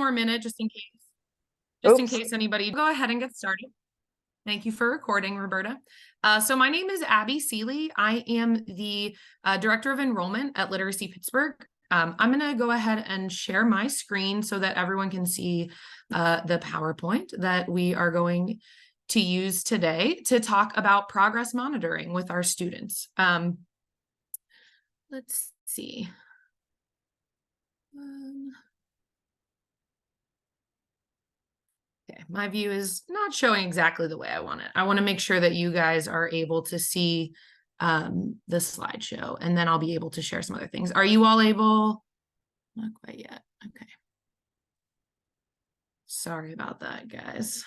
more minute just in case. In case anybody, go ahead and get started. Thank you for recording, Roberta. So my name is ABE Seeley. I am the Director of Enrollment at Literacy Pittsburgh. I'm going to go ahead and share my screen so that everyone can see the PowerPoint that we are going to use today to talk about progress monitoring with our students. Let's see. Okay, my view is not showing exactly the way I want it. I want to make sure that you guys are able to see the slideshow, and then I'll be able to share some other things. Are you all able? Not quite yet. Okay. Sorry about that, guys.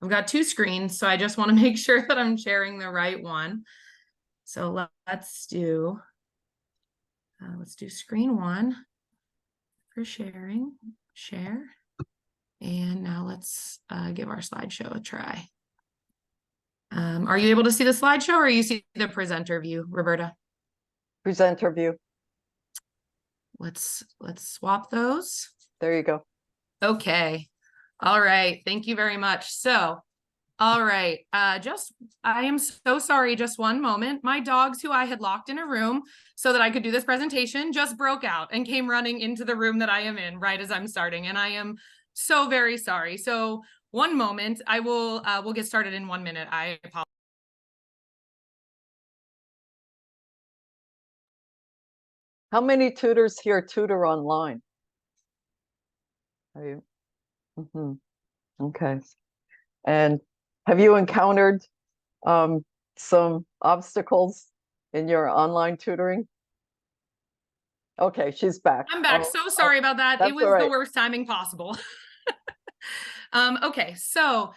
I've got two screens, so I just want to make sure that I'm sharing the right one. So let's do screen one for sharing, share. And now let's give our slideshow a try. Are you able to see the slideshow, or you see the presenter view, Roberta? Presenter view. Let's swap those. There you go. Okay. All right. Thank you very much. So, all right. I am so sorry. Just one moment. My dogs, who I had locked in a room so that I could do this presentation, just broke out and came running into the room that I am in right as I'm starting. And I am so very sorry. So one moment, I will we'll get started in 1 minute. I apologize. How many tutors here tutor online? Are you? Mm-hmm. Okay. And have you encountered some obstacles in your online tutoring? Okay, she's back. I'm back. So sorry about that. It was right. The worst timing possible. Okay, so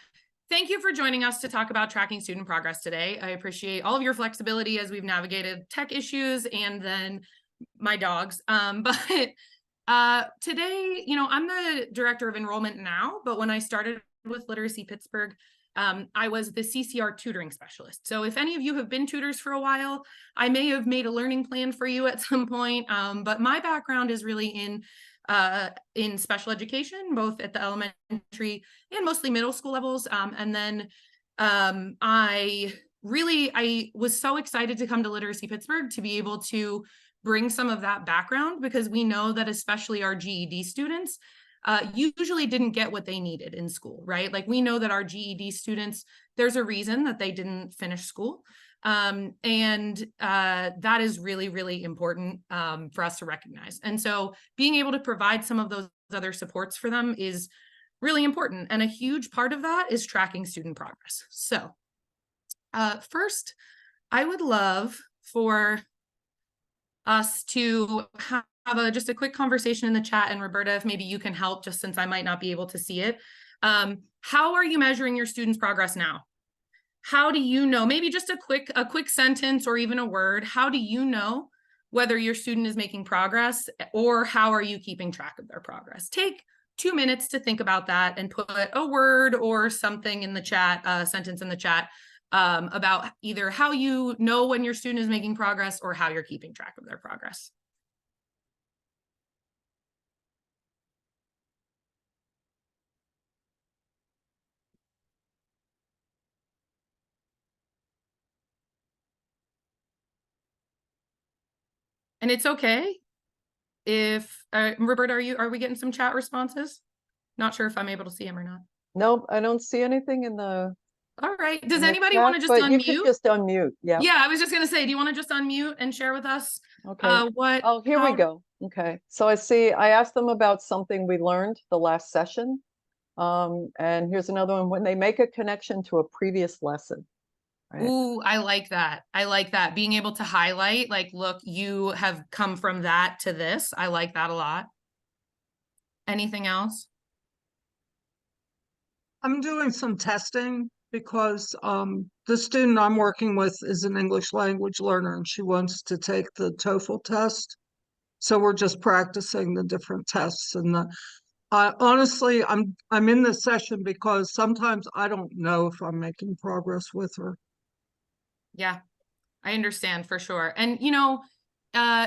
thank you for joining us to talk about tracking student progress today. I appreciate all of your flexibility as we've navigated tech issues and then my dogs. But today, I'm the Director of Enrollment now, but when I started with Literacy Pittsburgh, I was the CCR tutoring specialist. So if any of you have been tutors for a while, I may have made a learning plan for you at some point, but my background is really in special education, both at the elementary and mostly middle school levels. And then I was so excited to come to Literacy Pittsburgh to be able to bring some of that background, because we know that especially our GED students usually didn't get what they needed in school, right? Like, we know that our GED students, there's a reason that they didn't finish school. And that is really, really important for us to recognize. And so being able to provide some of those other supports for them is really important. And a huge part of that is tracking student progress. So first, I would love for us to have just a quick conversation in the chat. And Roberta, if maybe you can help, just since I might not be able to see it. How are you measuring your students' progress now? How do you know, maybe just a quick sentence or even a word, how do you know whether your student is making progress, or how are you keeping track of their progress? Take 2 minutes to think about that and put a word or something in the chat, a sentence in the chat about either how you know when your student is making progress or how you're keeping track of their progress. And it's okay if Roberta, are we getting some chat responses? Not sure if I'm able to see them or not. Nope, I don't see anything in the. All right. Does anybody want to just unmute? You could just unmute. Yeah. Yeah, I was just going to say, do you want to just unmute and share with us? Okay. Here we go. Okay. So I asked them about something we learned the last session. And here's another one: when they make a connection to a previous lesson. Right? Ooh, I like that. I like that. Being able to highlight, like, look, you have come from that to this. I like that a lot. Anything else? I'm doing some testing because the student I'm working with is an English language learner, and she wants to take the TOEFL test. So we're just practicing the different tests. And honestly, I'm in this session because sometimes I don't know if I'm making progress with her. Yeah, I understand for sure. And,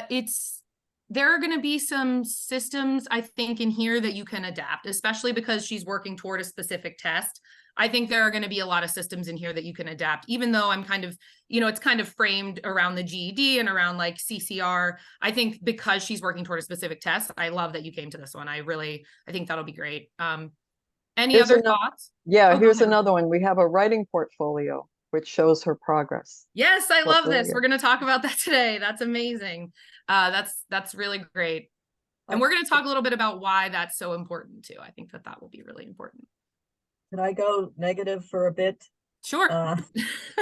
it's there are going to be some systems, I think, in here that you can adapt, especially because she's working toward a specific test. I think there are going to be a lot of systems in here that you can adapt, even though I'm kind of, it's kind of framed around the GED and around like CCR. I think because she's working toward a specific test, I love that you came to this one. I think that'll be great. Any Here's other ano- thoughts? Yeah, Oh, go here's ahead. another one. We have a writing portfolio, which shows her progress. Yes, I love this. Portfolio. We're going to talk about that today. That's amazing. That's really great. And we're going to talk a little bit about why that's so important too. I think that will be really important. Can I go negative for a bit? Sure.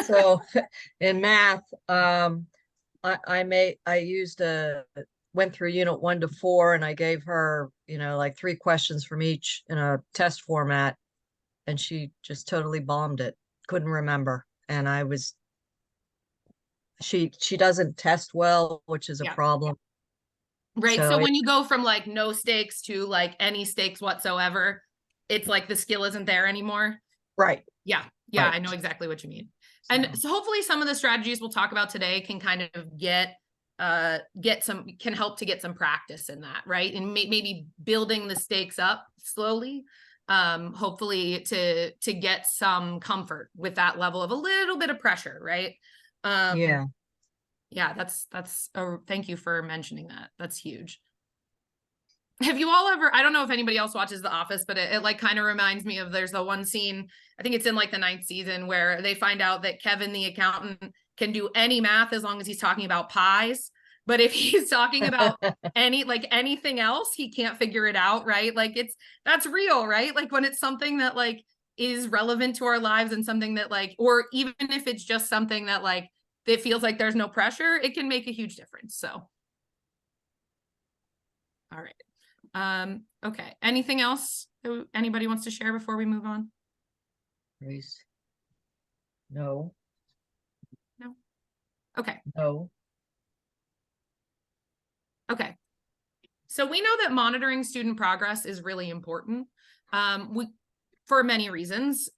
So in math, I went through unit 1 to 4 and I gave her, like 3 questions from each in a test format, and she just totally bombed it. Couldn't remember. And she doesn't test well, which is a problem. Right. So when you go from like no stakes to like any stakes whatsoever, it's like the skill isn't there anymore. Right. Yeah. Right. I know exactly what you mean. And so hopefully some of the strategies we'll talk about today can kind of can help to get some practice in that, right? And maybe building the stakes up slowly, hopefully to get some comfort with that level of a little bit of pressure, right? Yeah, thank you for mentioning that. That's huge. Have you all ever, I don't know if anybody else watches The Office, but it like kind of reminds me of, there's the one scene, I think it's in like the 9th season, where they find out that Kevin, the accountant, can do any math as long as he's talking about pies. But if he's talking about anything else, he can't figure it out, right? Like that's real, right? Like when it's something that like is relevant to our lives and something that like, or even if it's just something that like, it feels like there's no pressure, it can make a huge difference. So, all right. Okay. Anything else that anybody wants to share before we move on? Please. No. Okay. No. Okay. So we know that monitoring student progress is really important. For many reasons.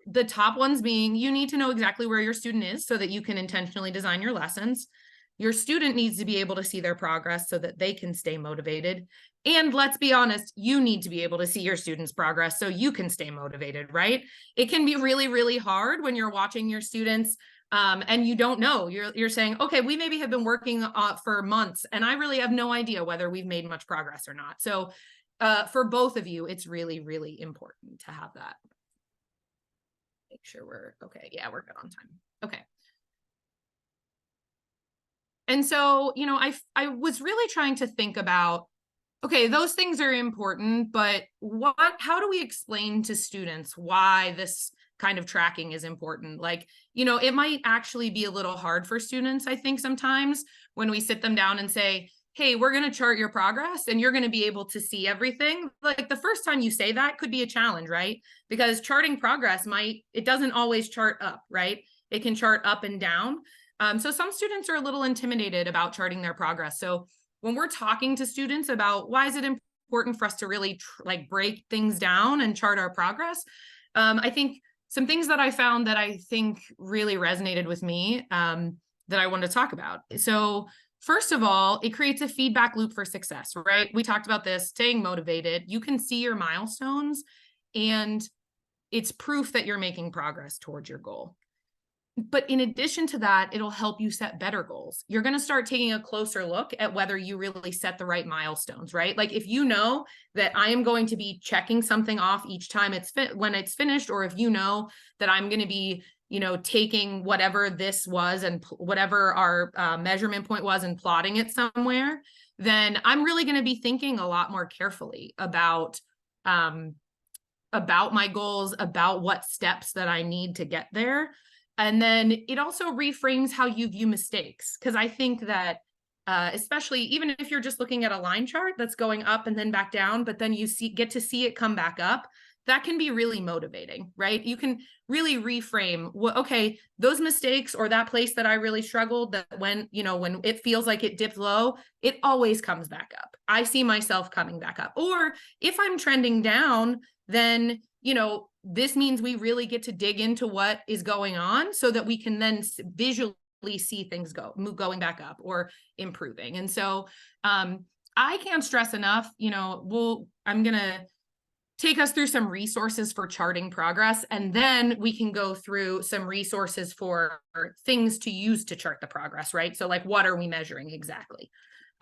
The top ones being, you need to know exactly where your student is so that you can intentionally design your lessons. Your student needs to be able to see their progress so that they can stay motivated. And let's be honest, you need to be able to see your students' progress so you can stay motivated, right? It can be really, really hard when you're watching your students and you don't know. You're saying, okay, we maybe have been working for months and I really have no idea whether we've made much progress or not. So for both of you, it's really, really important to have that. Make sure we're okay. Yeah, we're good on time. Okay. And so, I was really trying to think about, okay, those things are important, but how do we explain to students why this kind of tracking is important? Like, it might actually be a little hard for students, I think, sometimes when we sit them down and say, hey, we're going to chart your progress and you're going to be able to see everything. Like the first time you say that could be a challenge, right? Because charting progress it doesn't always chart up, right? It can chart up and down. So some students are a little intimidated about charting their progress. So when we're talking to students about why is it important for us to really break things down and chart our progress, I think some things that I found that I think really resonated with me that I wanted to talk about. So first of all, it creates a feedback loop for success, right? We talked about this, staying motivated. You can see your milestones and it's proof that you're making progress towards your goal. But in addition to that, it'll help you set better goals. You're going to start taking a closer look at whether you really set the right milestones, right? Like if you know that I am going to be checking something off each time when it's finished, or if you know that I'm going to be taking whatever this was and whatever our measurement point was and plotting it somewhere, then I'm really going to be thinking a lot more carefully about my goals, about what steps that I need to get there. And then it also reframes how you view mistakes. Because I think that especially even if you're just looking at a line chart that's going up and then back down, but then you get to see it come back up, that can be really motivating, right? You can really reframe, okay, those mistakes or that place that I really struggled, that when it feels like it dipped low, it always comes back up. I see myself coming back up. Or if I'm trending down, then, this means we really get to dig into what is going on so that we can then visually see things going back up or improving. And so I can't stress enough, I'm going to take us through some resources for charting progress, and then we can go through some resources for things to use to chart the progress, right? So like, what are we measuring exactly?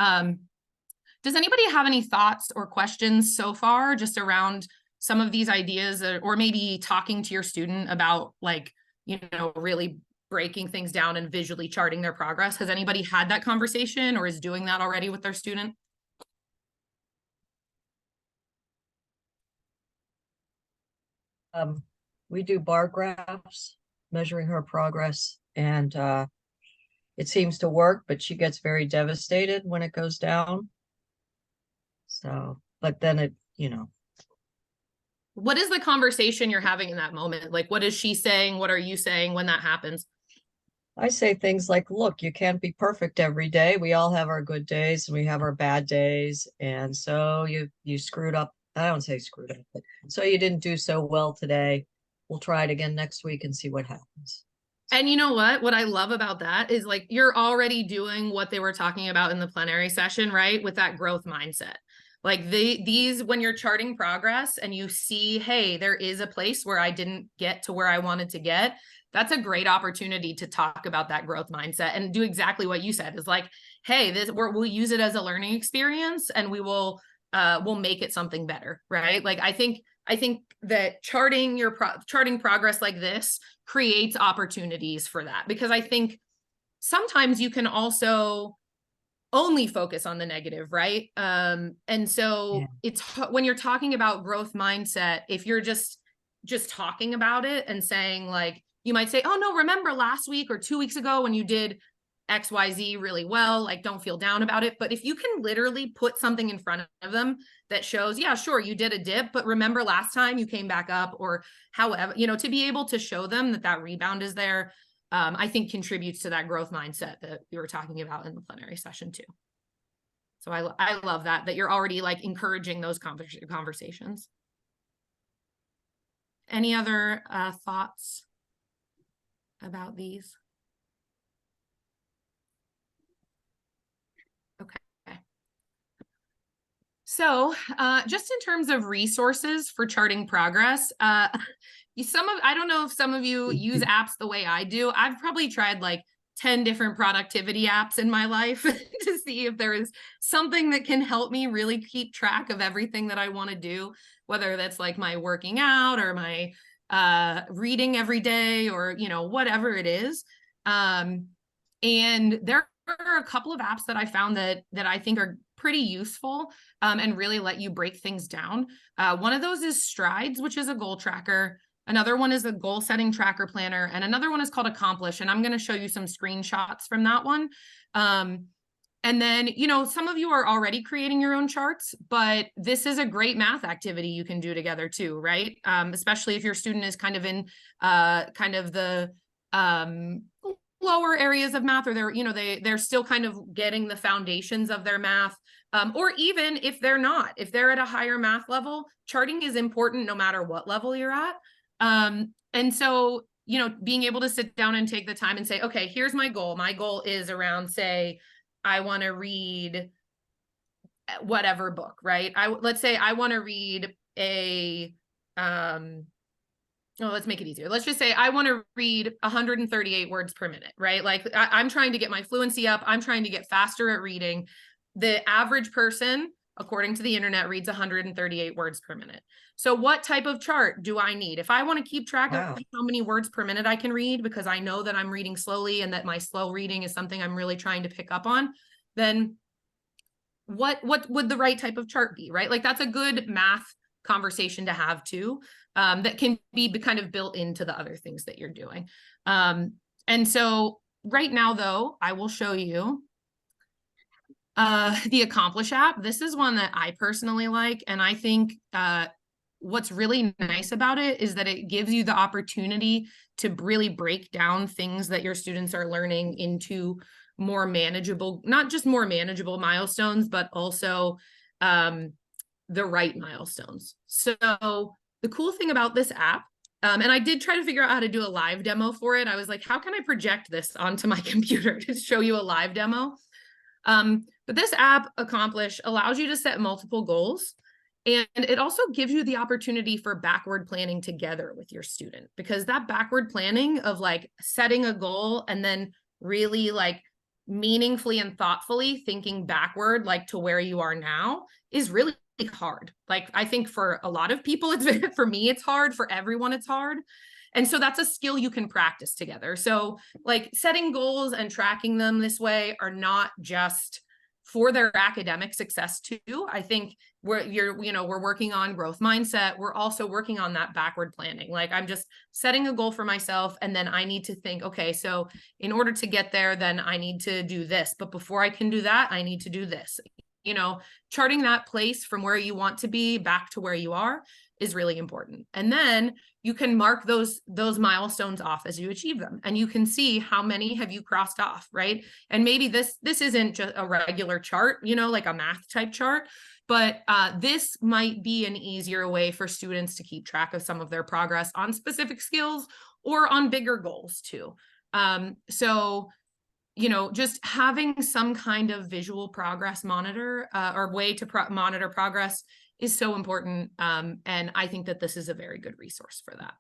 Does anybody have any thoughts or questions so far just around some of these ideas, or maybe talking to your student about like, really breaking things down and visually charting their progress? Has anybody had that conversation or is doing that already with their student? We do bar graphs, measuring her progress, and it seems to work, but she gets very devastated when it goes down. So, but then it, What is the conversation you're having in that moment? Like, what is she saying? What are you saying when that happens? I say things like, look, you can't be perfect every day. We all have our good days and we have our bad days. And so you screwed up. I don't say screwed up, but so you didn't do so well today. We'll try it again next week and see what happens. And you know what I love about that is like, you're already doing what they were talking about in the plenary session, right? With that growth mindset. Like these, when you're charting progress and you see, hey, there is a place where I didn't get to where I wanted to get, that's a great opportunity to talk about that growth mindset and do exactly what you said, is like, hey, we'll use it as a learning experience and we'll make it something better, right? Like, I think that charting progress like this creates opportunities for that, because I think sometimes you can also only focus on the negative, right? And so it's when you're talking about growth mindset, if you're just talking about it and saying like, you might say, oh no, remember last week or 2 weeks ago when you did XYZ really well, like don't feel down about it. But if you can literally put something in front of them that shows, yeah, sure, you did a dip, but remember last time you came back up, or however, to be able to show them that rebound is there, I think contributes to that growth mindset that we were talking about in the plenary session too. So I love that you're already like encouraging those conversations. Any other thoughts about these? Okay. So just in terms of resources for charting progress, I don't know if some of you use apps the way I do. I've probably tried like 10 different productivity apps in my life to see if there is something that can help me really keep track of everything that I want to do, whether that's like my working out or my reading every day, or whatever it is. And there are a couple of apps that I found that I think are pretty useful and really let you break things down. One of those is Strides, which is a goal tracker. Another one is a goal setting tracker planner, and another one is called Accomplish. And I'm going to show you some screenshots from that one. And then, some of you are already creating your own charts, but this is a great math activity you can do together too, right? Especially if your student is kind of in kind of the lower areas of math, or they're still kind of getting the foundations of their math. Or even if they're at a higher math level, charting is important no matter what level you're at. And so, being able to sit down and take the time and say, okay, here's my goal. My goal is around, say, I want to read whatever book, right? Let's say I want to read let's make it easier. Let's just say I want to read 138 words per minute, right? Like I'm trying to get my fluency up. I'm trying to get faster at reading. The average person, according to the internet, reads 138 words per minute. So what type of chart do I need? If I want to keep track of how many words per minute I can read, because I know that I'm reading slowly and that my slow reading is something I'm really trying to pick up on, then what would the right type of chart be, right? Like that's a good math conversation to have too, that can be kind of built into the other things that you're doing. And so right now though, I will show you the Accomplish app. This is one that I personally like. And I think what's really nice about it is that it gives you the opportunity to really break down things that your students are learning into more manageable, not just more manageable milestones, but also the right milestones. So the cool thing about this app, and I did try to figure out how to do a live demo for it. I was like, how can I project this onto my computer to show you a live demo? But this app, Accomplish, allows you to set multiple goals. And it also gives you the opportunity for backward planning together with your student, because that backward planning of like setting a goal and then really like meaningfully and thoughtfully thinking backward, like to where you are now, is really hard. Like, I think for a lot of people, it's for me, it's hard. For everyone, it's hard. And so that's a skill you can practice together. So like setting goals and tracking them this way are not just for their academic success too. I think we're working on growth mindset. We're also working on that backward planning. Like, I'm just setting a goal for myself, and then I need to think, okay, so in order to get there, then I need to do this. But before I can do that, I need to do this. Charting that place from where you want to be back to where you are is really important. And then you can mark those milestones off as you achieve them, and you can see how many have you crossed off, right? And maybe this isn't just a regular chart, like a math type chart, but this might be an easier way for students to keep track of some of their progress on specific skills or on bigger goals too. So just having some kind of visual progress monitor or way to monitor progress is so important. And I think that this is a very good resource for that.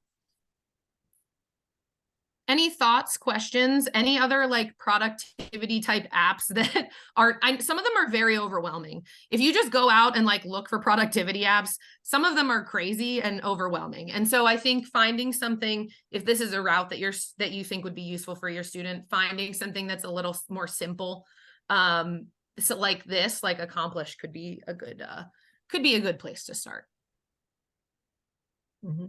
Any thoughts, questions, any other like productivity type apps that some of them are very overwhelming. If you just go out and like look for productivity apps, some of them are crazy and overwhelming. And so I think finding something, if this is a route that you think would be useful for your student, finding something that's a little more simple, so like this, like Accomplish could be a good place to start. Mm-hmm.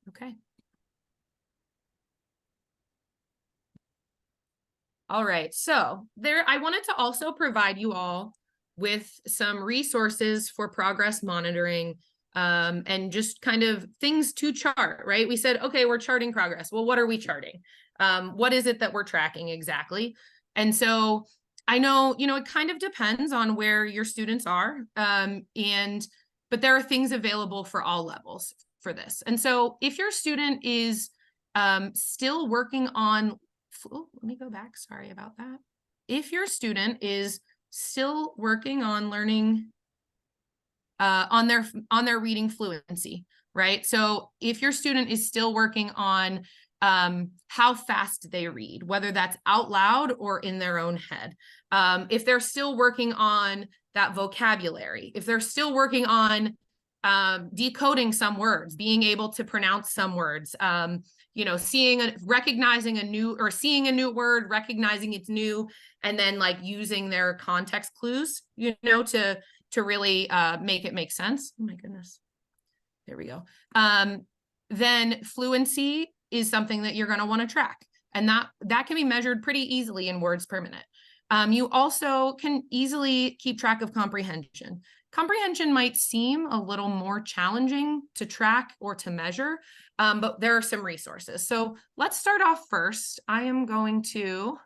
Okay. All right. So I wanted to also provide you all with some resources for progress monitoring, and just kind of things to chart, right? We said, okay, we're charting progress. Well, what are we charting? What is it that we're tracking exactly? And so I know, it kind of depends on where your students are, but there are things available for all levels for this. And so if your student is still working on, let me go back, sorry about that. If your student is still working on learning on their reading fluency, right? So if your student is still working on how fast they read, whether that's out loud or in their own head, if they're still working on that vocabulary, if they're still working on decoding some words, being able to pronounce some words, recognizing a new word, recognizing it's new, and then like using their context clues, to really make it make sense. Oh my goodness. There we go. Then fluency is something that you're going to want to track, and that can be measured pretty easily in words per minute. You also can easily keep track of comprehension. Comprehension might seem a little more challenging to track or to measure, but there are some resources. So let's start off first. I am going to,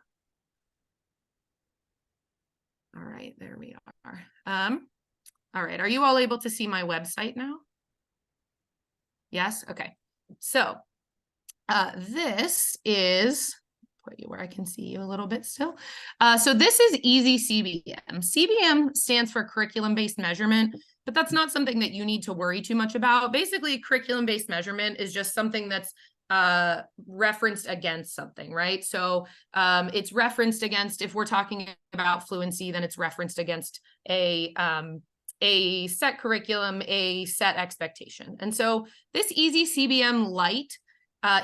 all right, there we are. All right, are you all able to see my website now? Yes, okay. So this is, put you where I can see you a little bit still. So this is Easy CBM. CBM stands for curriculum-based measurement, but that's not something that you need to worry too much about. Basically, curriculum-based measurement is just something that's referenced against something, right? So it's referenced against, if we're talking about fluency, then it's referenced against a set curriculum, a set expectation. And so this Easy CBM Lite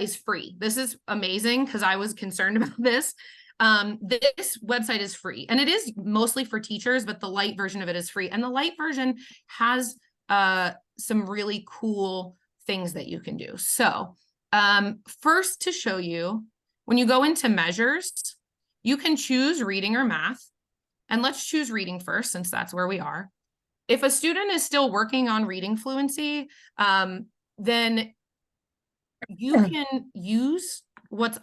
is free. This is amazing because I was concerned about this. This website is free, and it is mostly for teachers, but the Lite version of it is free. And the Lite version has some really cool things that you can do. So first, to show you, when you go into measures, you can choose reading or math. And let's choose reading first, since that's where we are. If a student is still working on reading fluency, then you can use what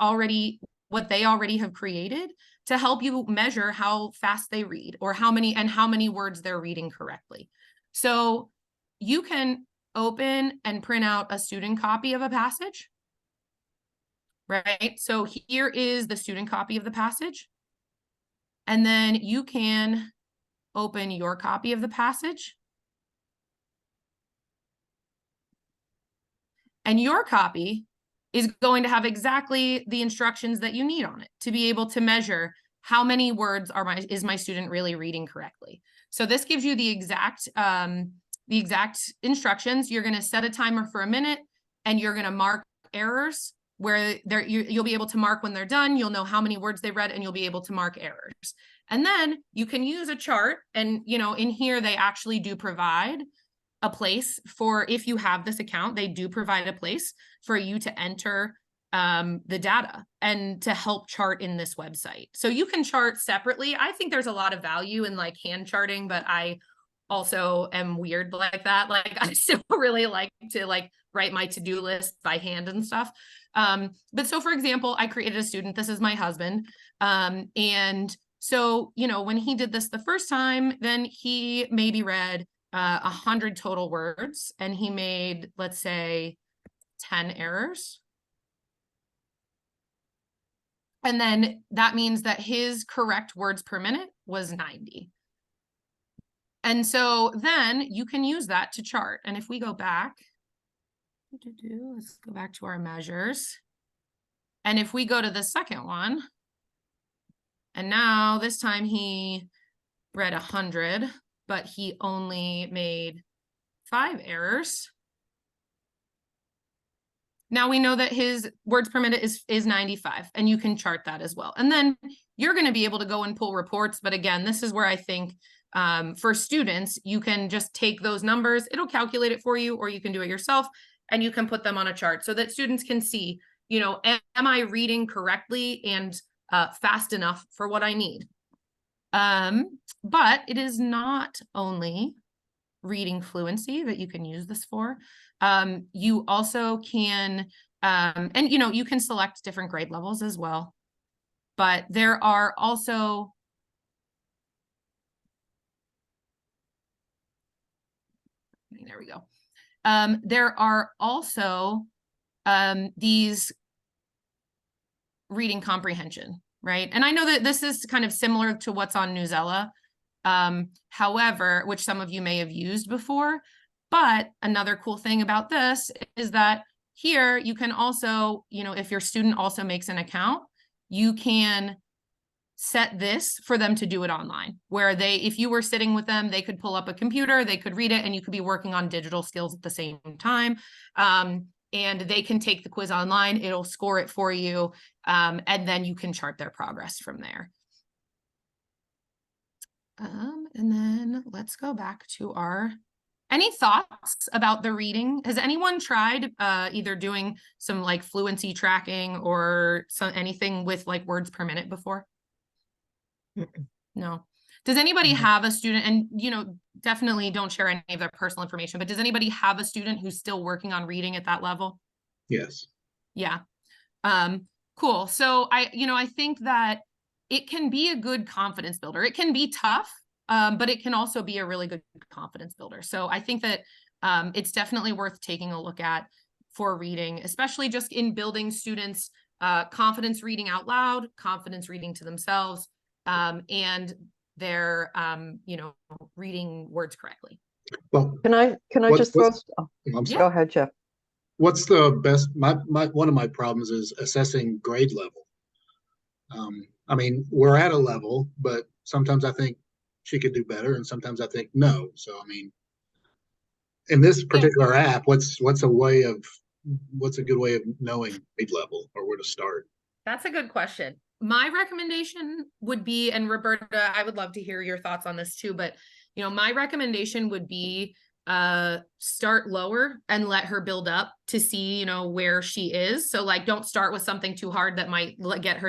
they already have created to help you measure how fast they read, or how many words they're reading correctly. So you can open and print out a student copy of a passage, right? So here is the student copy of the passage. And then you can open your copy of the passage. And your copy is going to have exactly the instructions that you need on it to be able to measure how many words is my student really reading correctly. So this gives you the exact instructions. You're going to set a timer for a minute, and you're going to mark errors where you'll be able to mark when they're done. You'll know how many words they read, and you'll be able to mark errors. And then you can use a chart, and in here they actually do provide a place for, if you have this account, they do provide a place for you to enter the data and to help chart in this website. So you can chart separately. I think there's a lot of value in like hand charting, but I also am weird like that. Like I still really like to like write my to-do list by hand and stuff. But so for example, I created a student, this is my husband. And so, when he did this the first time, then he maybe read 100 total words, and he made, let's say, 10 errors. And then that means that his correct words per minute was 90. And so then you can use that to chart. And if we go back, let's go back to our measures. And if we go to the second one, and now this time he read 100, but he only made 5 errors. Now we know that his words per minute is 95, and you can chart that as well. And then you're going to be able to go and pull reports. But again, this is where I think for students, you can just take those numbers, it'll calculate it for you, or you can do it yourself, and you can put them on a chart so that students can see, am I reading correctly and fast enough for what I need? But it is not only reading fluency that you can use this for. You also can, and you can select different grade levels as well. But there are also there we go. There are also these reading comprehension, right? And I know that this is kind of similar to what's on Newsela. However, which some of you may have used before, but another cool thing about this is that here you can also, if your student also makes an account, you can set this for them to do it online, where if you were sitting with them, they could pull up a computer, they could read it, and you could be working on digital skills at the same time. And they can take the quiz online, it'll score it for you, and then you can chart their progress from there. And then let's go back to any thoughts about the reading? Has anyone tried either doing some like fluency tracking or anything with like words per minute before? No. Does anybody have a student, and definitely don't share any of their personal information, but does anybody have a student who's still working on reading at that level? Yes. Yeah. Cool. So I think that it can be a good confidence builder. It can be tough, but it can also be a really good confidence builder. So I think that it's definitely worth taking a look at for reading, especially just in building students' confidence reading out loud, confidence reading to themselves, and their reading words correctly. Well, Can I just throw? I'm sorry. Go ahead, Jeff. What's the best? One of my problems is assessing grade level. I mean, we're at a level, but sometimes I think she could do better, and sometimes I think no. So I mean, in this particular app, what's a good way of knowing grade level or where to start? That's a good question. My recommendation would be, and Roberta, I would love to hear your thoughts on this too, but my recommendation would be start lower and let her build up to see, where she is. So like, don't start with something too hard that might get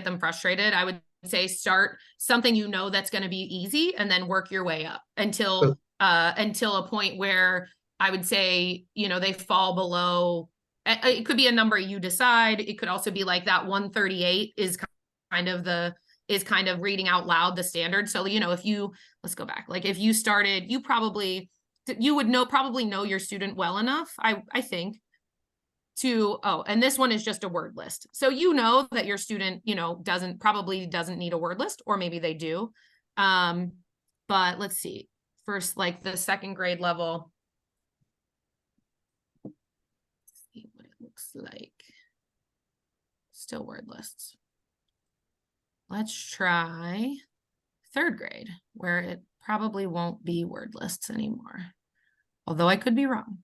them frustrated. I would say start something that's going to be easy, and then work your way up until a point where I would say, they fall below. It could be a number you decide. It could also be like that 138 is kind of reading out loud the standard. So, let's go back. Like if you started, you would probably know your student well enough, I think, to, oh, and this one is just a word list. So you know that your student, you know, probably doesn't need a word list, or maybe they do. But let's see, first, like the second grade level. Let's see what it looks like. Still word lists. Let's try third grade, where it probably won't be word lists anymore. Although I could be wrong.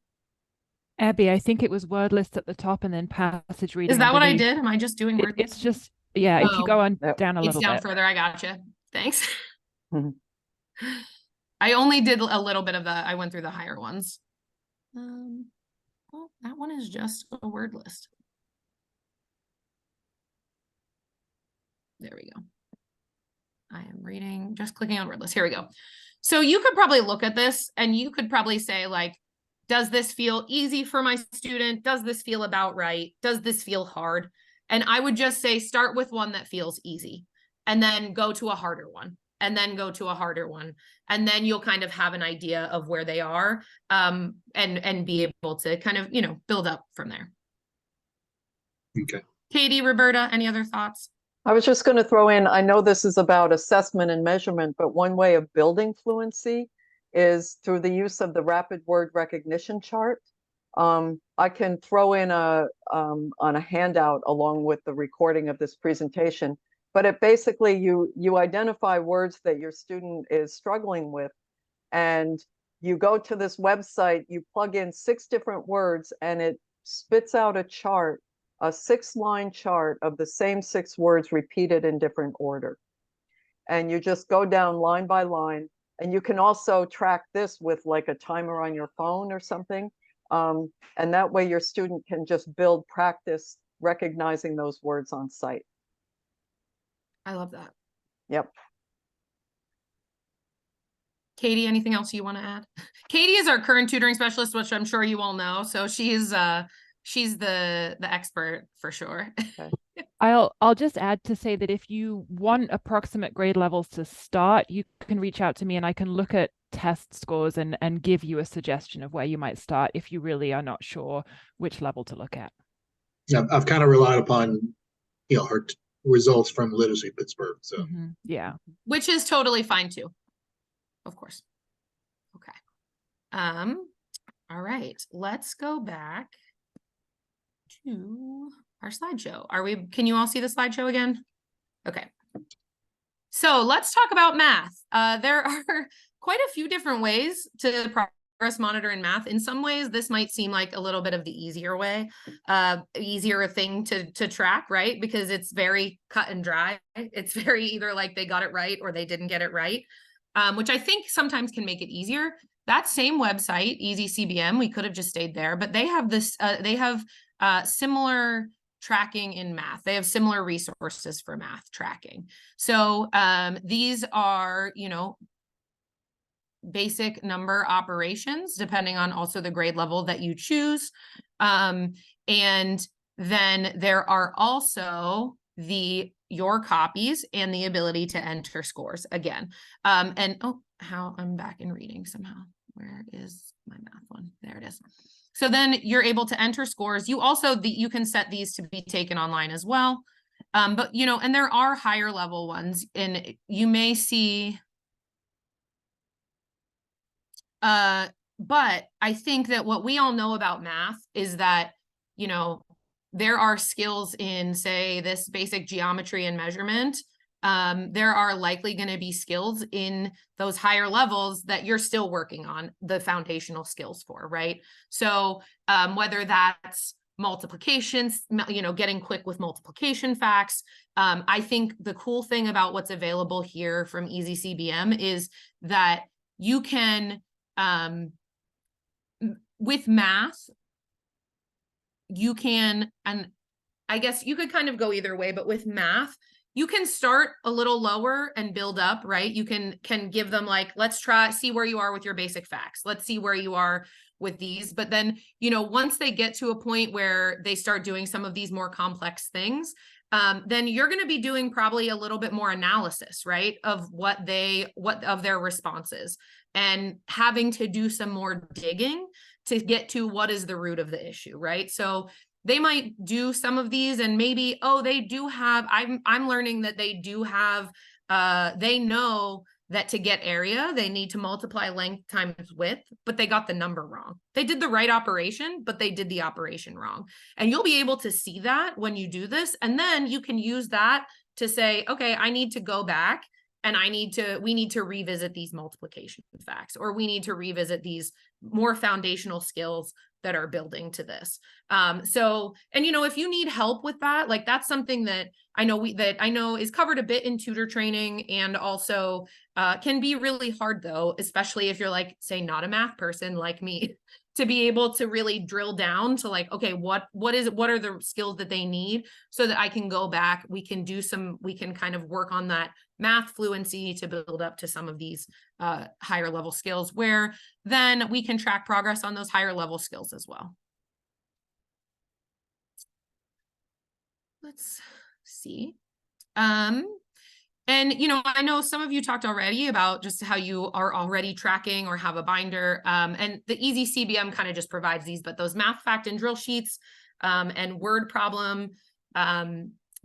Abby, I think it was word list at the top and then passage reading. Is that what I underneath. did? Am I just doing word It's lists? just, yeah, if you go on Yep. down a It's little down bit. further. I gotcha. Thanks. Mhm. I only did a little bit of I went through the higher ones. Well, that one is just a word list. There we go. I am reading, just clicking on word list. Here we go. So you could probably look at this and you could probably say, like, does this feel easy for my student? Does this feel about right? Does this feel hard? And I would just say, start with one that feels easy, and then go to a harder one, and then go to a harder one. And then you'll kind of have an idea of where they are, and be able to kind of, you know, build up from there. Okay. Katie, Roberta, any other thoughts? I was just going to throw in, I know this is about assessment and measurement, but one way of building fluency is through the use of the rapid word recognition chart. I can throw in on a handout along with the recording of this presentation, but it basically, you identify words that your student is struggling with, and you go to this website, you plug in 6 different words, and it spits out a chart, a 6-line chart of the same 6 words repeated in different order. And you just go down line by line, and you can also track this with like a timer on your phone or something. And that way your student can just build practice recognizing those words on site. I love that. Yep. Katie, anything else you want to add? Katie is our current tutoring specialist, which I'm sure you all know. So she's the expert for sure. Okay. I'll just add to say that if you want approximate grade levels to start, you can reach out to me and I can look at test scores and give you a suggestion of where you might start if you really are not sure which level to look at. Yeah, I've kind of relied upon, you know, her results from Literacy Pittsburgh. So Yeah. Which is totally fine too. Of course. Okay. All right, let's go back to our slideshow. Can you all see the slideshow again? Okay. So let's talk about math. There are quite a few different ways to progress monitor in math. In some ways, this might seem like a little bit of the easier way, easier thing to track, right? Because it's very cut and dry. It's very either like they got it right or they didn't get it right, which I think sometimes can make it easier. That same website, Easy CBM, we could have just stayed there, but they have this, similar tracking in math. They have similar resources for math tracking. So these are, you know, basic number operations, depending on also the grade level that you choose. And then there are also your copies and the ability to enter scores again. I'm back in reading somehow. Where is my math one? There it is. So then you're able to enter scores. You also, you can set these to be taken online as well. But, you know, and there are higher level ones, and you may see, but I think that what we all know about math is that, you know, there are skills in, say, this basic geometry and measurement. There are likely going to be skills in those higher levels that you're still working on the foundational skills for, right? So whether that's multiplications, you know, getting quick with multiplication facts. I think the cool thing about what's available here from Easy CBM is that you can, with math, you can, and I guess you could kind of go either way, but with math, you can start a little lower and build up, right? You can give them like, let's see where you are with your basic facts. Let's see where you are with these. But then, you know, once they get to a point where they start doing some of these more complex things, then you're going to be doing probably a little bit more analysis, right? Of what of their responses, and having to do some more digging to get to what is the root of the issue, right? So they might do some of these and maybe, oh, they do have, I'm learning that they do have, they know that to get area, they need to multiply length times width, but they got the number wrong. They did the right operation, but they did the operation wrong. And you'll be able to see that when you do this. And then you can use that to say, okay, I need to go back and we need to revisit these multiplication facts, or we need to revisit these more foundational skills that are building to this. So, and you know, if you need help with that, like that's something that I know is covered a bit in tutor training, and also can be really hard though, especially if you're like, say, not a math person like me, to be able to really drill down to like, okay, what are the skills that they need so that I can go back, we can kind of work on that math fluency to build up to some of these higher level skills, where then we can track progress on those higher level skills as well. Let's see. And, you know, I know some of you talked already about just how you are already tracking or have a binder, and the Easy CBM kind of just provides these, but those math fact and drill sheets and word problem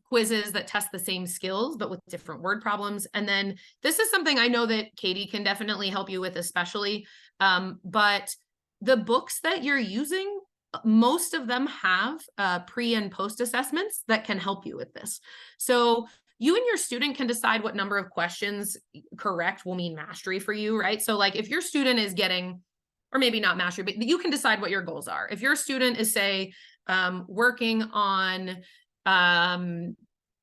quizzes that test the same skills, but with different word problems. And then this is something I know that Katie can definitely help you with, especially, but the books that you're using, most of them have pre and post assessments that can help you with this. So you and your student can decide what number of questions correct will mean mastery for you, right? So like if your student is getting, or maybe not mastery, but you can decide what your goals are. If your student is, say, working on,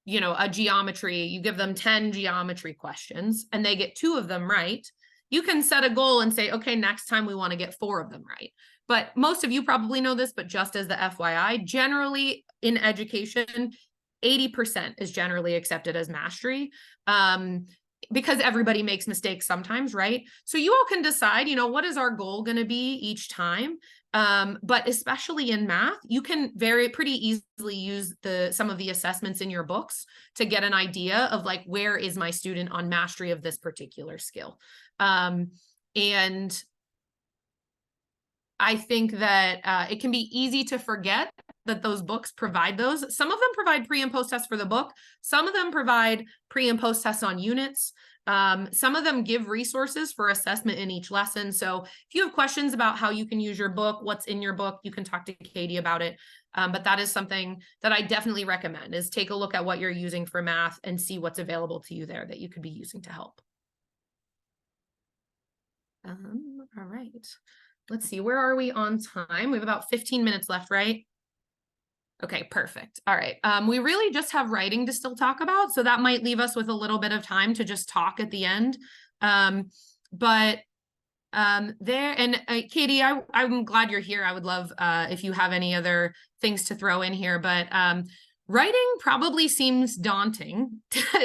you know, a geometry, you give them 10 geometry questions and they get 2 of them right, you can set a goal and say, okay, next time we want to get 4 of them right. But most of you probably know this, but just as the FYI, generally in education, 80% is generally accepted as mastery, because everybody makes mistakes sometimes, right? So you all can decide, you know, what is our goal going to be each time? But especially in math, you can pretty easily use some of the assessments in your books to get an idea of like, where is my student on mastery of this particular skill? And I think that it can be easy to forget that those books provide those. Some of them provide pre and post tests for the book. Some of them provide pre and post tests on units. Some of them give resources for assessment in each lesson. So if you have questions about how you can use your book, what's in your book, you can talk to Katie about it. But that is something that I definitely recommend, is take a look at what you're using for math and see what's available to you there that you could be using to help. All right. Let's see, where are we on time? We have about 15 minutes left, right? Okay, perfect. All right. We really just have writing to still talk about, so that might leave us with a little bit of time to just talk at the end. Katie, I'm glad you're here. I would love if you have any other things to throw in here, but writing probably seems daunting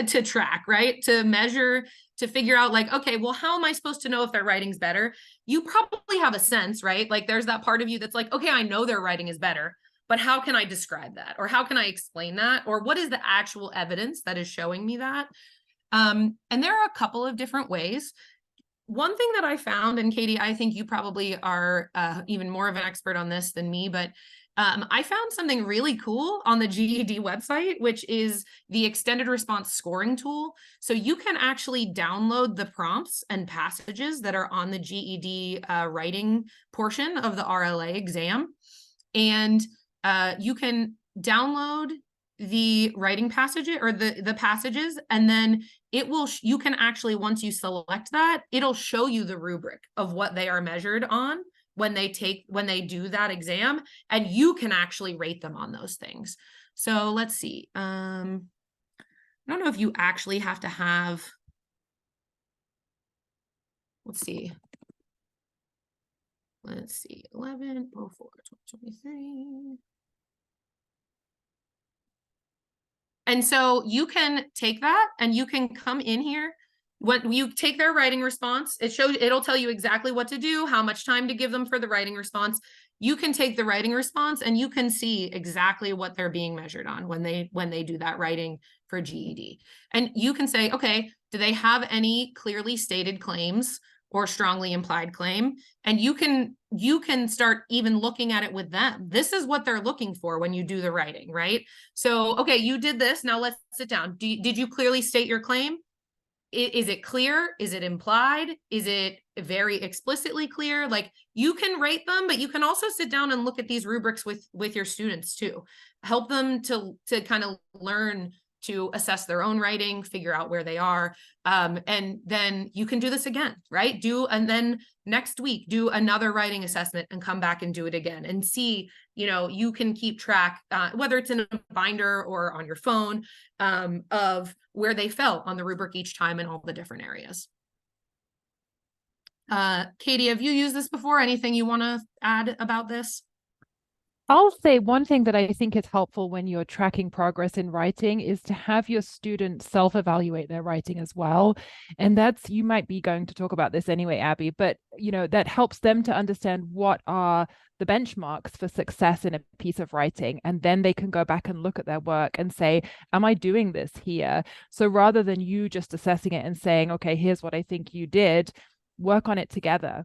to track, right? To measure, to figure out like, okay, well, how am I supposed to know if their writing's better? You probably have a sense, right? Like there's that part of you that's like, okay, I know their writing is better, but how can I describe that? Or how can I explain that? Or what is the actual evidence that is showing me that? And there are a couple of different ways. One thing that I found, and Katie, I think you probably are even more of an expert on this than me, but I found something really cool on the GED website, which is the extended response scoring tool. So you can actually download the prompts and passages that are on the GED writing portion of the RLA exam. And you can download the writing passage or the passages, and then it will, you can actually, once you select that, it'll show you the rubric of what they are measured on when they do that exam, and you can actually rate them on those things. So let's see. I don't know if you actually have to have, let's see, 11/04/2023. And so you can take that and you can come in here. When you take their writing response, it'll tell you exactly what to do, how much time to give them for the writing response. You can take the writing response and you can see exactly what they're being measured on when they do that writing for GED. And you can say, okay, do they have any clearly stated claims or strongly implied claim. And you can start even looking at it with them. This is what they're looking for when you do the writing, right? So, okay, you did this. Now let's sit down. Did you clearly state your claim? Is it clear? Is it implied? Is it very explicitly clear? Like, you can rate them, but you can also sit down and look at these rubrics with your students too. Help them to kind of learn to assess their own writing, figure out where they are. And then you can do this again, right? And then next week, do another writing assessment and come back and do it again and see, you can keep track, whether it's in a binder or on your phone, of where they felt on the rubric each time in all the different areas. Katie, have you used this before? Anything you want to add about this? I'll say one thing that I think is helpful when you're tracking progress in writing is to have your students self-evaluate their writing as well. And you might be going to talk about this anyway, Abby, but that helps them to understand what are the benchmarks for success in a piece of writing. And then they can go back and look at their work and say, am I doing this here? So rather than you just assessing it and saying, okay, here's what I think you did, work on it together.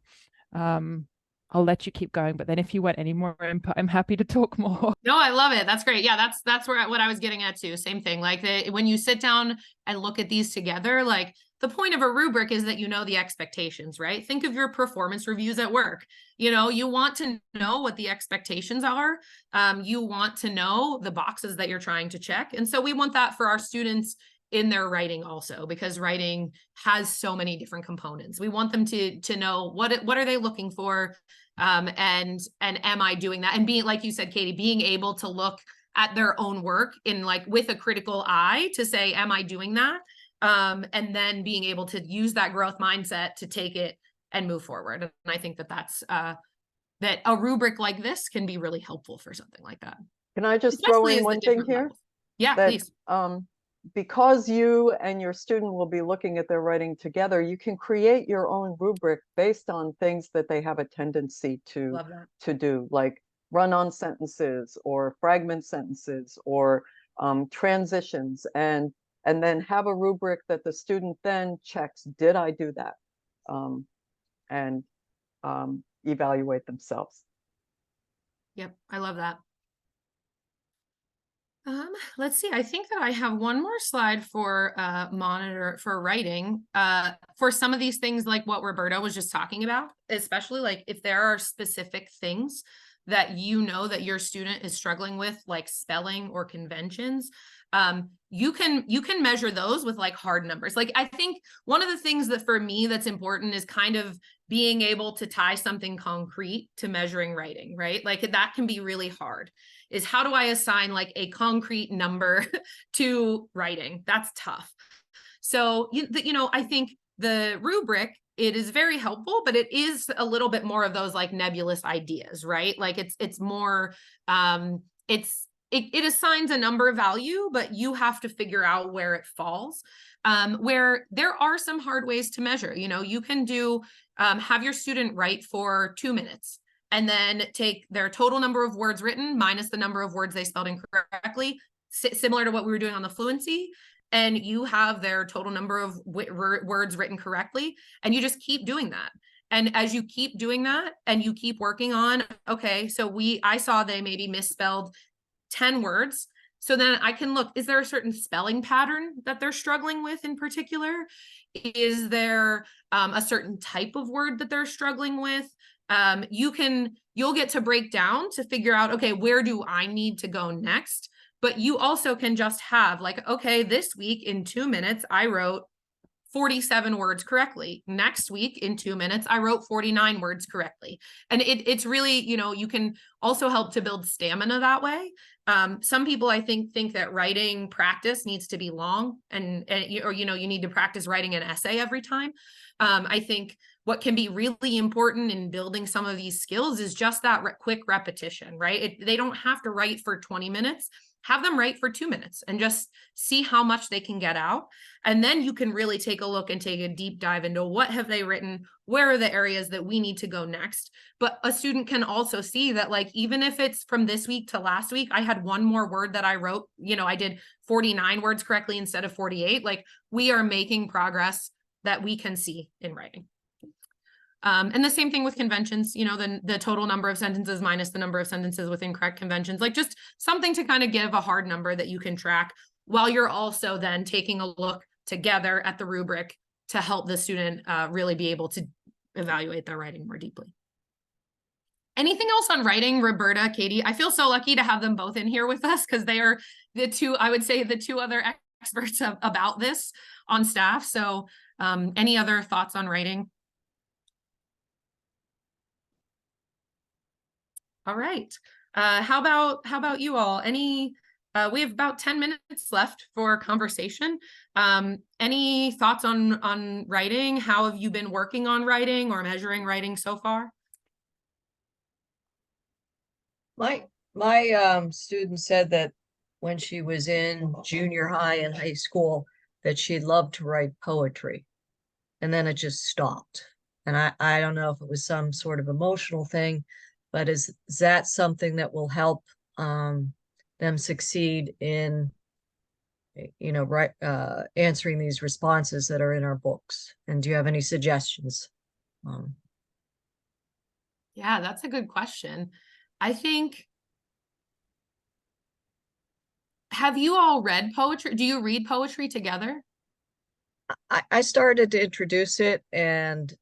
I'll let you keep going, but then if you want any more input, I'm happy to talk more. No, I love it. That's great. Yeah, that's what I was getting at too. Same thing. Like when you sit down and look at these together, like the point of a rubric is that the expectations, right? Think of your performance reviews at work. You want to know what the expectations are. You want to know the boxes that you're trying to check. And so we want that for our students in their writing also, because writing has so many different components. We want them to know what are they looking for, and am I doing that? And being, like you said, Katie, being able to look at their own work in with a critical eye to say, am I doing that? And then being able to use that growth mindset to take it and move forward. And I think that's that a rubric like this can be really helpful for something like that. Can I just throw Especially in as the one thing different here? levels. Yeah, That, please. because you and your student will be looking at their writing together, you can create your own rubric based on things that they have a tendency to do, like run-on sentences or fragment sentences or transitions, and then have a rubric that the student then checks, did I do that? And evaluate themselves. Yep, I love that. Let's see. I think that I have one more slide for monitor for writing. For some of these things, like what Roberta was just talking about, especially like if there are specific things that that your student is struggling with, like spelling or conventions, you can measure those with like hard numbers. Like I think one of the things that for me that's important is kind of being able to tie something concrete to measuring writing, right? Like that can be really hard. Is how do I assign like a concrete number to writing? That's tough. So, I think the rubric, it is very helpful, but it is a little bit more of those like nebulous ideas, right? Like it's more, it assigns a number value, but you have to figure out where it falls. Where there are some hard ways to measure, you can do, have your student write for 2 minutes. And then take their total number of words written minus the number of words they spelled incorrectly, similar to what we were doing on the fluency. And you have their total number of words written correctly. And you just keep doing that. And as you keep doing that and you keep working on, okay, so I saw they maybe misspelled 10 words. So then I can look, is there a certain spelling pattern that they're struggling with in particular? Is there a certain type of word that they're struggling with? You'll get to break down to figure out, okay, where do I need to go next? But you also can just have like, okay, this week in 2 minutes, I wrote 47 words correctly. Next week in 2 minutes, I wrote 49 words correctly. And it's really, you can also help to build stamina that way. Some people I think that writing practice needs to be long and you need to practice writing an essay every time. I think what can be really important in building some of these skills is just that quick repetition, right? They don't have to write for 20 minutes. Have them write for 2 minutes and just see how much they can get out. And then you can really take a look and take a deep dive into what have they written? Where are the areas that we need to go next? But a student can also see that like, even if it's from this week to last week, I had one more word that I wrote, I did 49 words correctly instead of 48. Like we are making progress that we can see in writing. And the same thing with conventions, you know, the total number of sentences minus the number of sentences with incorrect conventions, like just something to kind of give a hard number that you can track while you're also then taking a look together at the rubric to help the student really be able to evaluate their writing more deeply. Anything else on writing, Roberta, Katie? I feel so lucky to have them both in here with us because they are the two, I would say, the two other experts about this on staff. So any other thoughts on writing? All right. How about you all? Any we have about 10 minutes left for conversation. Any thoughts on writing? How have you been working on writing or measuring writing so far? My student said that when she was in junior high and high school, that she loved to write poetry, and then it just stopped. And I don't know if it was some sort of emotional thing, but is that something that will help them succeed in, you know, answering these responses that are in our books? And do you have any suggestions? Yeah, that's a good question. I think, have you all read poetry? Do you read poetry together? I started to introduce it, and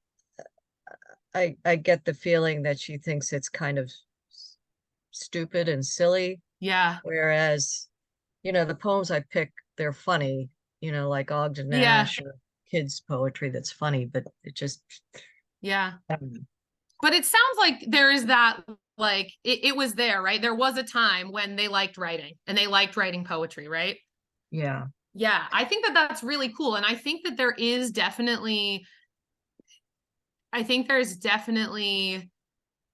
I get the feeling that she thinks it's kind of stupid and silly. Yeah. Whereas, you know, the poems I pick, they're funny, you know, like Ogden Yeah. Nash or kids poetry that's funny, but it just, Yeah. I don't know. But it sounds like there is that, like, it was there, right? There was a time when they liked writing and they liked writing poetry, right? Yeah. Yeah, I think that that's really cool. And I think that there is definitely, I think there's definitely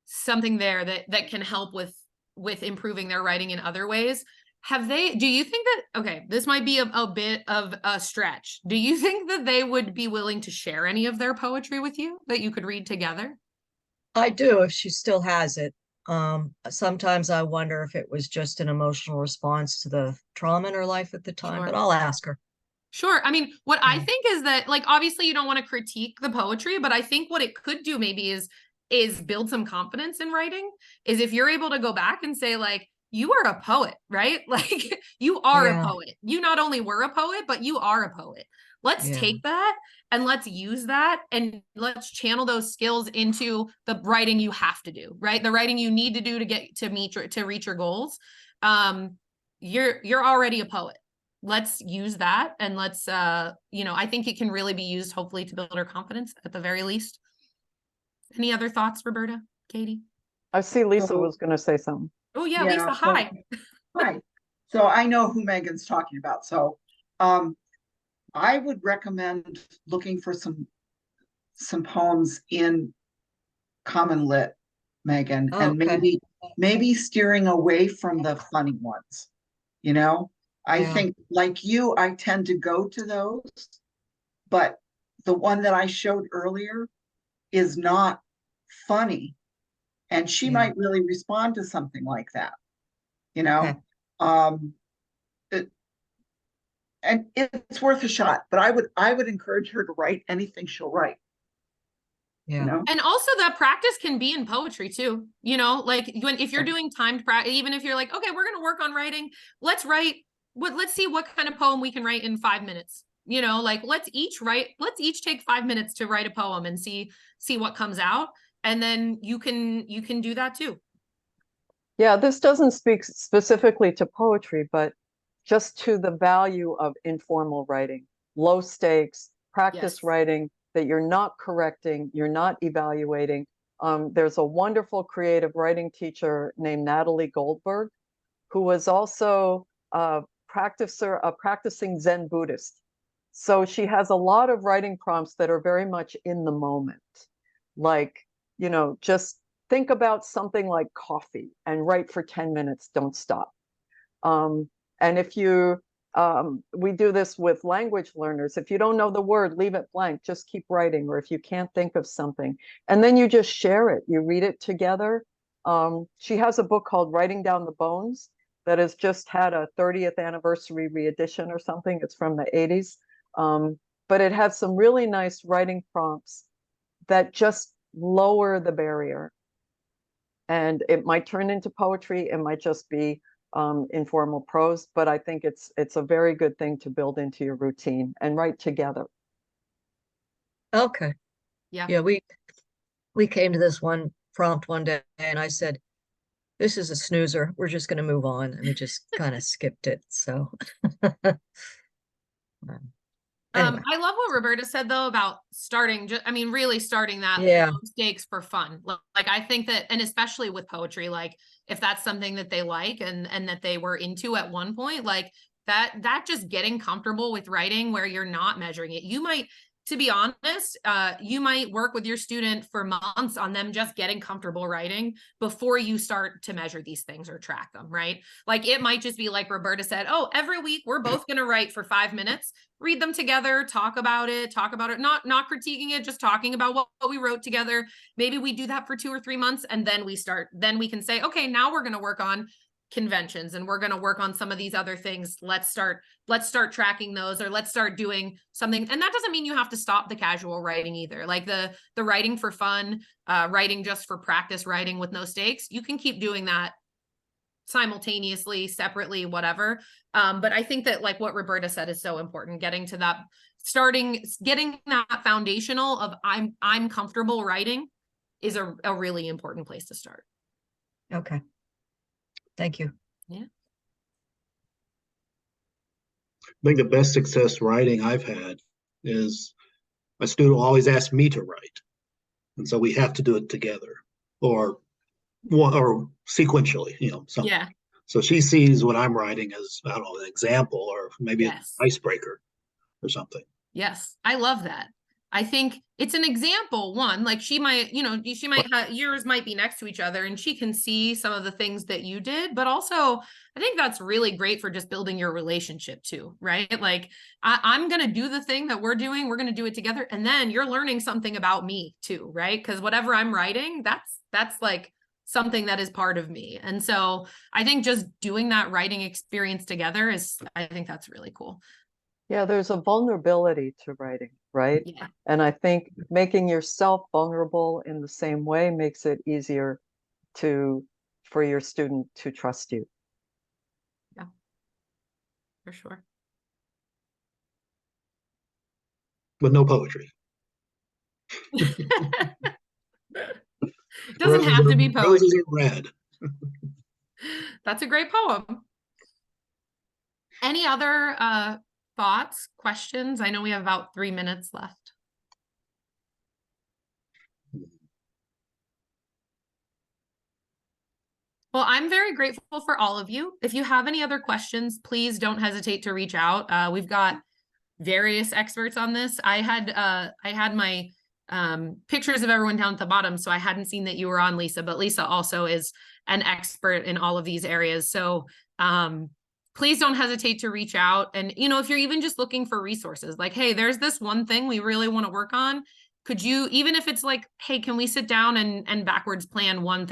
something there that can help with improving their writing in other ways. Do you think that, okay, this might be a bit of a stretch. Do you think that they would be willing to share any of their poetry with you that you could read together? I do, if she still has it. Sometimes I wonder if it was just an emotional response to the trauma in her life at the time, Sure. but I'll ask her. Sure. I mean, what I Yeah. think is that, like, obviously you don't want to critique the poetry, but I think what it could do maybe is build some confidence in writing, is if you're able to go back and say, like, you are a poet, right? Like, you are a Yeah. poet. You not only were a poet, but you are a poet. Let's Yeah. take that and let's use that and let's channel those skills into the writing you have to do, right? The writing you need to do to reach your goals. You're already a poet. Let's use that, and let's you know, I think it can really be used hopefully to build our confidence at the very least. Any other thoughts, Roberta, Katie? I see Lisa So- was going to say something. Oh yeah, Yeah, Lisa, hi. Hi. So I know who Megan's talking about. So I would recommend looking for some poems in Common Lit, Megan, and Okay. maybe steering away from the funny ones. You know, I Yeah. think like you, I tend to go to those, but the one that I showed earlier is not funny, and she Yeah. might really respond to something like that. You know, Okay. And it's worth a shot. But I would encourage her to write anything she'll write. Yeah. You know, And also that practice can be in poetry too. You know, like if you're doing timed practice, even if you're like, okay, we're going to work on writing, let's see what kind of poem we can write in 5 minutes. You know, like let's each take 5 minutes to write a poem and see what comes out. And then you can do that too. Yeah, this doesn't speak specifically to poetry, but just to the value of informal writing, low stakes, practice Yes. writing that you're not correcting, you're not evaluating. There's a wonderful creative writing teacher named Natalie Goldberg, who was also a practicing Zen Buddhist. So she has a lot of writing prompts that are very much in the moment. Like, you know, just think about something like coffee and write for 10 minutes, don't stop. And if you, we do this with language learners. If you don't know the word, leave it blank, just keep writing. Or if you can't think of something, and then you just share it, you read it together. She has a book called Writing Down the Bones that has just had a 30th anniversary reedition or something. It's from the 80s. But it has some really nice writing prompts that just lower the barrier. And it might turn into poetry, it might just be informal prose, but I think it's a very good thing to build into your routine and write together. Okay. Yeah. Yeah, we came to this one prompt one day and I said, this is a snoozer. We're just going to move on. And we just kind of skipped it. So anyway. I love what Roberta said though about starting, I mean, really starting that Yeah. low stakes for fun. Like I think that, and especially with poetry, like if that's something that they like and that they were into at one point, like that just getting comfortable with writing where you're not measuring it. You might, to be honest, you might work with your student for months on them just getting comfortable writing before you start to measure these things or track them, right? Like it might just be like Roberta said, oh, every week we're both going to write for 5 minutes, read them together, talk about it, not critiquing it, just talking about what we wrote together. Maybe we do that for 2 or 3 months and then we can say, okay, now we're going to work on conventions and we're going to work on some of these other things. Let's start tracking those, or let's start doing something. And that doesn't mean you have to stop the casual writing either. Like the writing for fun, writing just for practice, writing with no stakes. You can keep doing that simultaneously, separately, whatever. But I think that like what Roberta said is so important, getting to that, getting that foundational of I'm comfortable writing is a really important place to start. Okay. Thank you. Yeah. I think the best success writing I've had is a student will always ask me to write. And so we have to do it together or sequentially, something. Yeah. So she sees what I'm writing as, I don't know, an example or maybe an icebreaker or something. Yes. I love that. I think it's an example, one, like she might have, yours might be next to each other and she can see some of the things that you did, but also I think that's really great for just building your relationship too, right? Like I'm going to do the thing that we're doing, we're going to do it together. And then you're learning something about me too, right? Because whatever I'm writing, that's like something that is part of me. And so I think just doing that writing experience together I think that's really cool. Yeah, there's a vulnerability to writing, right? Yeah. And I think making yourself vulnerable in the same way makes it easier for your student to trust you. Yeah, for sure. But no poetry. Doesn't have to be poetry. Roses are red. That's a great poem. Any other thoughts, questions? I know we have about 3 minutes left. Well, I'm very grateful for all of you. If you have any other questions, please don't hesitate to reach out. We've got various experts on this. I had my pictures of everyone down at the bottom, so I hadn't seen that you were on, Lisa, but Lisa also is an expert in all of these areas. So please don't hesitate to reach out. And, if you're even just looking for resources, like, hey, there's this one thing we really want to work on. Could you, even if it's like, hey, can we sit down and backwards plan one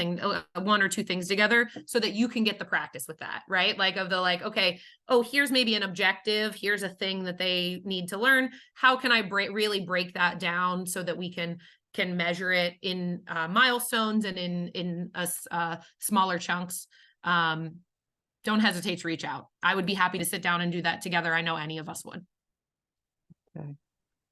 or two things together so that you can get the practice with that, right? Like okay, oh, here's maybe an objective. Here's a thing that they need to learn. How can I really break that down so that we can measure it in milestones and in smaller chunks? Don't hesitate to reach out. I would be happy to sit down and do that together. I know any of us would. Okay.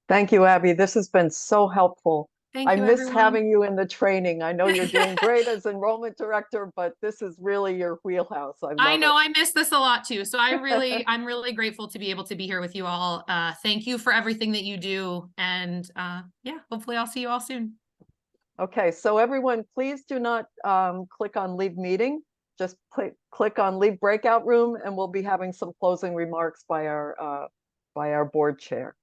Thank you, Abby. This has been so helpful. Thank you, I miss everyone. having you in the training. I know you're doing great as enrollment director, but this is really your wheelhouse. I know I miss this a lot too. So I'm really grateful to be able to be here with you all. Thank you for everything that you do. And yeah, hopefully I'll see you all soon. Okay, so everyone, please do not click on leave meeting. Just click on leave breakout room, and we'll be having some closing remarks by our board chair.